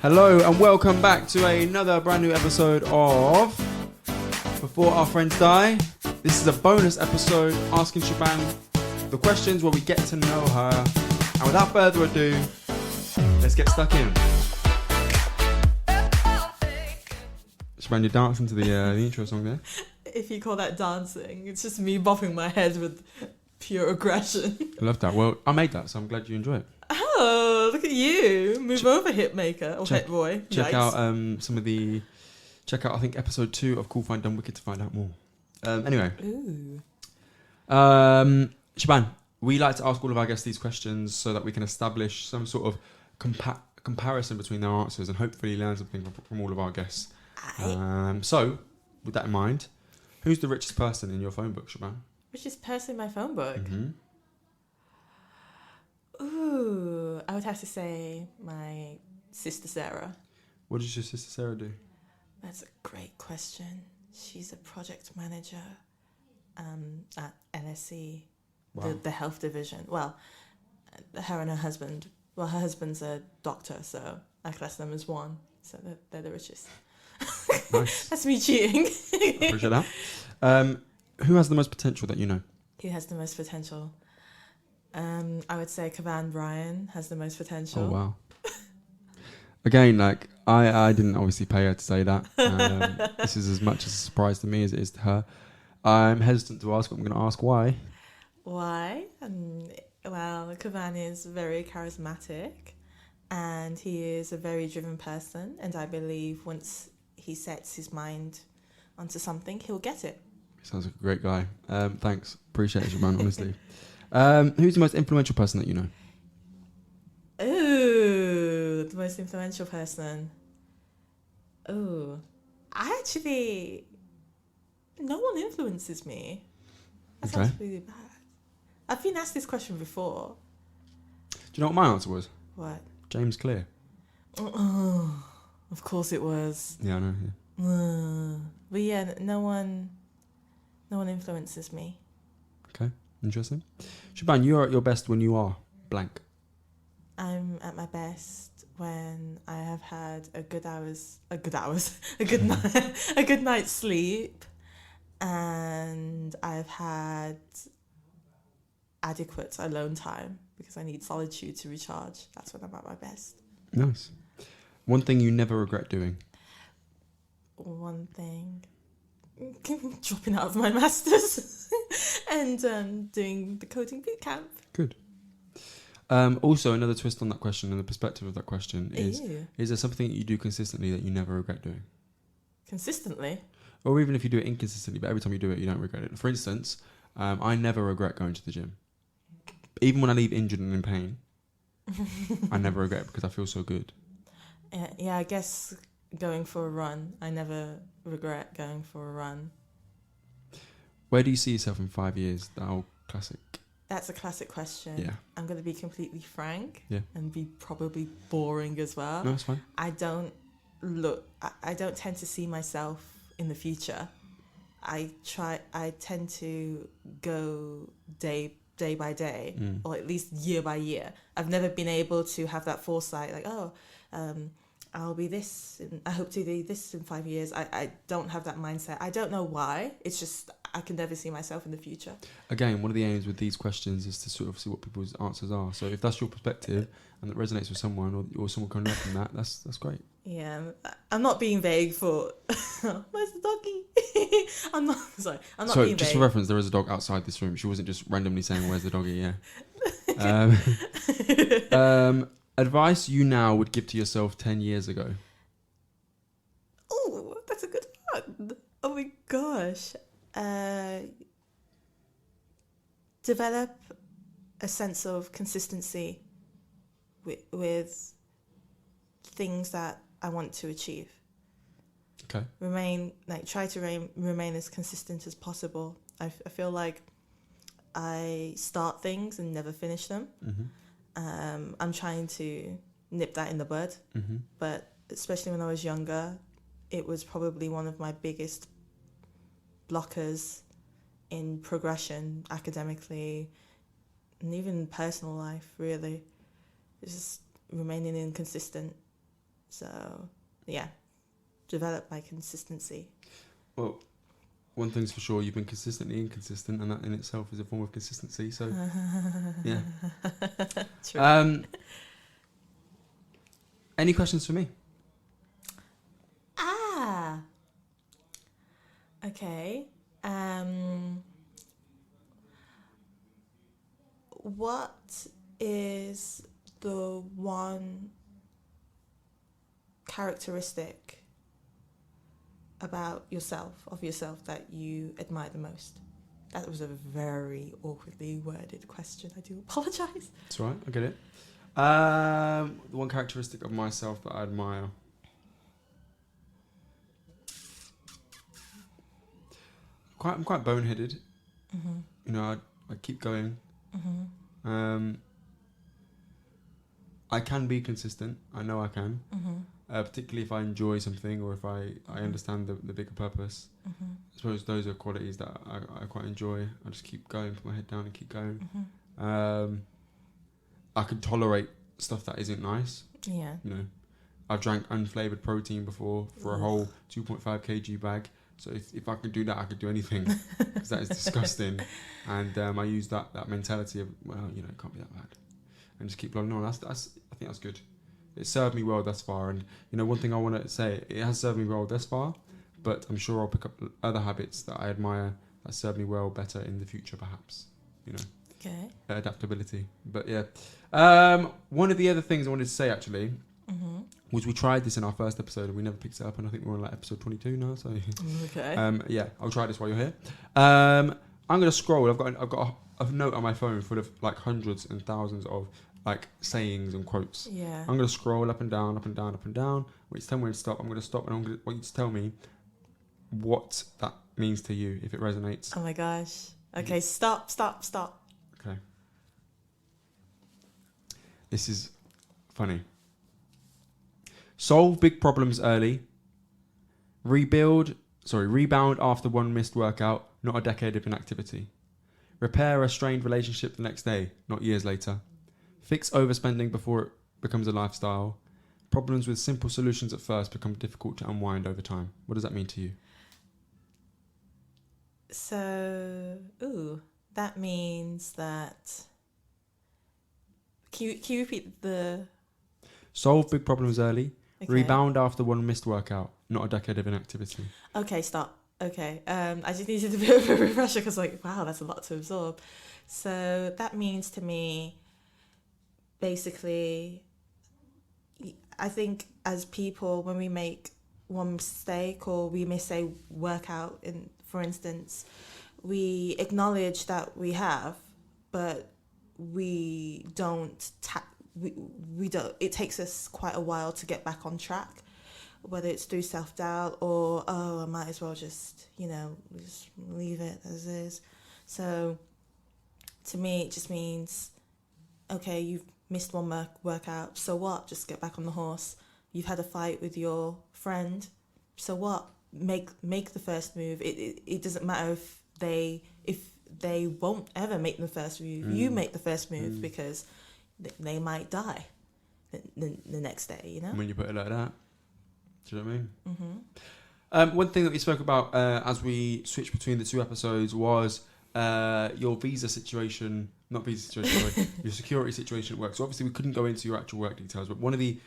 Hello and welcome back to another brand new episode of Before Our Friends Die. This is a bonus episode asking Sheban the questions where we get to know her. And without further ado, let's get stuck in. Sheban, you're dancing to the intro song there. If you call that dancing, it's just me bopping my head with pure aggression. I love that. Well, I made that, so I'm glad you enjoy it. Oh, look at you. Move over, hit maker. Or hit boy. Check Yikes. out check out, I think, episode 2 of Cool Find Dumb Wicked to find out more. Anyway. Ooh. Sheban, we like to ask all of our guests these questions so that we can establish some sort of comparison between their answers and hopefully learn something from all of our guests. So, with that in mind, who's the richest person in your phone book, Sheban? Richest person in my phone book? Mm-hmm. Ooh, I would have to say my sister Sarah. What does your sister Sarah do? That's a great question. She's a project manager at LSE, Wow. the health division. Well, her and her husband. Well, her husband's a doctor, so I class them as one. So they're the richest. Nice. That's me cheating. Appreciate that. Who has the most potential that you know? Who has the most potential? I would say Kavan Bryan has the most potential. Oh, wow. Again, like, I didn't obviously pay her to say that. This is as much as a surprise to me as it is to her. I'm hesitant to ask, but I'm going to ask why. Why? Well, Kavan is very charismatic and he is a very driven person, and I believe once he sets his mind onto something, he'll get it. Sounds like a great guy. Thanks. Appreciate it, man, honestly. Who's the most influential person that you know? Ooh, the most influential person. Ooh, no one influences me. That sounds really bad. I've been asked this question before. Do you know what my answer was? What? James Clear. Oh, of course it was. Yeah, I know. Yeah. But yeah, no one influences me. Okay, interesting. Sheban, you're at your best when you are blank. I'm at my best when I have had a good night's sleep, and I've had adequate alone time because I need solitude to recharge. That's when I'm at my best. Nice. One thing you never regret doing. One thing, dropping out of my masters and doing the coding boot camp. Good. Also, another twist on that question and the perspective of that question is: Ew. Is there something that you do consistently that you never regret doing? Consistently? Or even if you do it inconsistently, but every time you do it, you don't regret it. For instance, I never regret going to the gym. Even when I leave injured and in pain, I never regret it because I feel so good. Yeah, I guess going for a run. I never regret going for a run. Where do you see yourself in 5 years? That old classic. That's a classic question. Yeah. I'm going to be completely frank. Yeah. And be probably boring as well. No, that's fine. I don't tend to see myself in the future. I tend to go day by day, or at least year by year. I've never been able to have that foresight, like, I'll be this, and I hope to be this in 5 years. I don't have that mindset. I don't know why. It's just I can never see myself in the future. Again, one of the aims with these questions is to sort of see what people's answers are. So if that's your perspective and it resonates with someone, or someone can learn from that, that's great. Yeah, I'm not being vague for where's the doggy? I'm not being vague. Just for reference, there is a dog outside this room. She wasn't just randomly saying where's the doggy. Yeah. Advice you now would give to yourself 10 years ago. Oh, that's a good one. Oh my gosh. Develop a sense of consistency with things that I want to achieve. Okay. Try to remain as consistent as possible. I feel like I start things and never finish them. Mm-hmm. I'm trying to nip that in the bud. Mm-hmm. But especially when I was younger, it was probably one of my biggest blockers in progression academically and even personal life, really. It's just remaining inconsistent So, yeah, develop by consistency. Well, one thing's for sure, you've been consistently inconsistent, and that in itself is a form of consistency. So, yeah. True. Any questions for me? Okay. What is the one characteristic about yourself, that you admire the most? That was a very awkwardly worded question. I do apologise. That's all right, I get it. The one characteristic of myself that I admire. I'm quite boneheaded. Mm-hmm. You know, I keep going. Mm-hmm. I can be consistent. I know I can. Mm-hmm. Particularly if I enjoy something or if I understand the bigger purpose. Mm-hmm. I suppose those are qualities that I quite enjoy. I just keep going, put my head down and keep going. Mm-hmm. I can tolerate stuff that isn't nice. Yeah. You know, I've drank unflavoured protein before for a whole 2.5 kg bag. So if I could do that, I could do anything, because that is disgusting. And I use that mentality of, well, you know, it can't be that bad, and just keep plodding on. That's I think that's good. It served me well thus far, and you know, one thing I want to say, it has served me well thus far, but I'm sure I'll pick up other habits that I admire that serve me well better in the future, perhaps. You know, Okay. adaptability. But yeah, one of the other things I wanted to say actually. Mm-hmm. Was we tried this in our first episode and we never picked it up, and I think we're on like episode 22 now. So Okay. yeah, I'll try this while you're here. I'm gonna scroll. I've got a note on my phone full of like hundreds and thousands of like sayings and quotes. Yeah. I'm gonna scroll up and down, up and down, up and down. When it's tell me when to stop, I'm gonna stop, and I want you to tell me what that means to you, if it resonates. Oh my gosh. Okay, stop. Okay. This is funny. Solve big problems early. Rebound after one missed workout, not a decade of inactivity. Repair a strained relationship the next day, not years later. Fix overspending before it becomes a lifestyle. Problems with simple solutions at first become difficult to unwind over time. What does that mean to you? So, that means that. Can you repeat the? Solve big problems early. Okay. Rebound after one missed workout, not a decade of inactivity. Okay, stop. Okay, I just needed a bit of a refresher because, like, wow, that's a lot to absorb. So that means to me, basically, I think as people, when we make one mistake or we miss a workout, for instance, we acknowledge that we have, but we don't. We don't. It takes us quite a while to get back on track, whether it's through self-doubt or I might as well just just leave it as is. So to me, it just means, okay, you've missed one workout, so what? Just get back on the horse. You've had a fight with your friend, so what? Make the first move. It doesn't matter if they won't ever make the first move. You make the first move because they might die the next day, you know? When you put it like that. Do you know what I mean? Mm-hmm. One thing that we spoke about as we switched between the two episodes was your visa situation, not visa situation, sorry, your security situation at work. So obviously we couldn't go into your actual work details, but one of the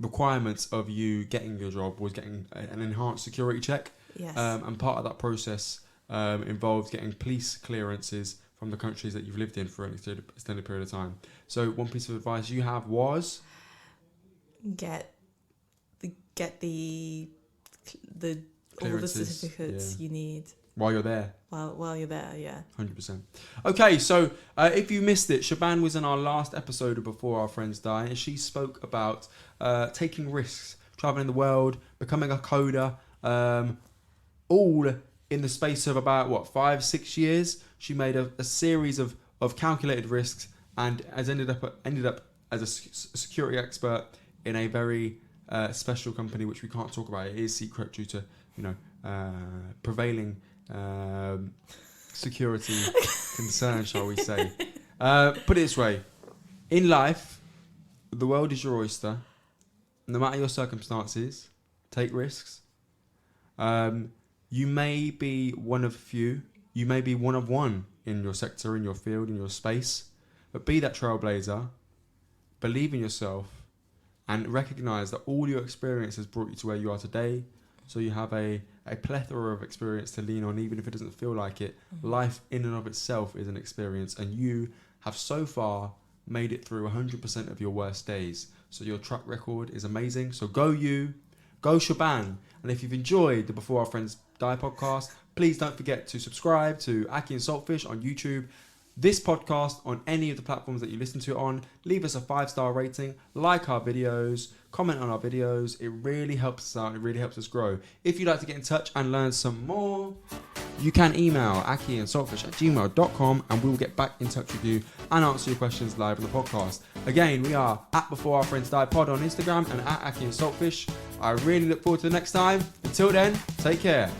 requirements of you getting your job was getting an enhanced security check. Yes. And part of that process involved getting police clearances from the countries that you've lived in for an extended period of time. So one piece of advice you have was get the all the certificates you need while you're there. While you're there, yeah. 100%. Okay, so if you missed it, Sheban was in our last episode of Before Our Friends Die, and she spoke about taking risks, traveling the world, becoming a coder, all in the space of about 5-6 years. She made a series of calculated risks and has ended up as a security expert in a very special company which we can't talk about. It is secret due to prevailing security concerns, shall we say. Put it this way: in life, the world is your oyster, no matter your circumstances, take risks. You may be one of few. You may be one of one in your sector, in your field, in your space. But be that trailblazer. Believe in yourself. And recognise that all your experience has brought you to where you are today. So you have a plethora of experience to lean on, even if it doesn't feel like it. Life in and of itself is an experience. And you have so far made it through 100% of your worst days. So your track record is amazing. So go you, go Sheban. And if you've enjoyed the Before Our Friends Die podcast, please don't forget to subscribe to Akhi&saltfish on YouTube. This podcast on any of the platforms that you listen to it on. Leave us a 5-star rating, like our videos, comment on our videos. It really helps us out. It really helps us grow. If you'd like to get in touch and learn some more, you can email akhi&saltfish@gmail.com and we'll get back in touch with you and answer your questions live on the podcast. Again, we are at Before Our Friends Die Pod on Instagram and at Akhi&saltfish. I really look forward to the next time. Until then, take care.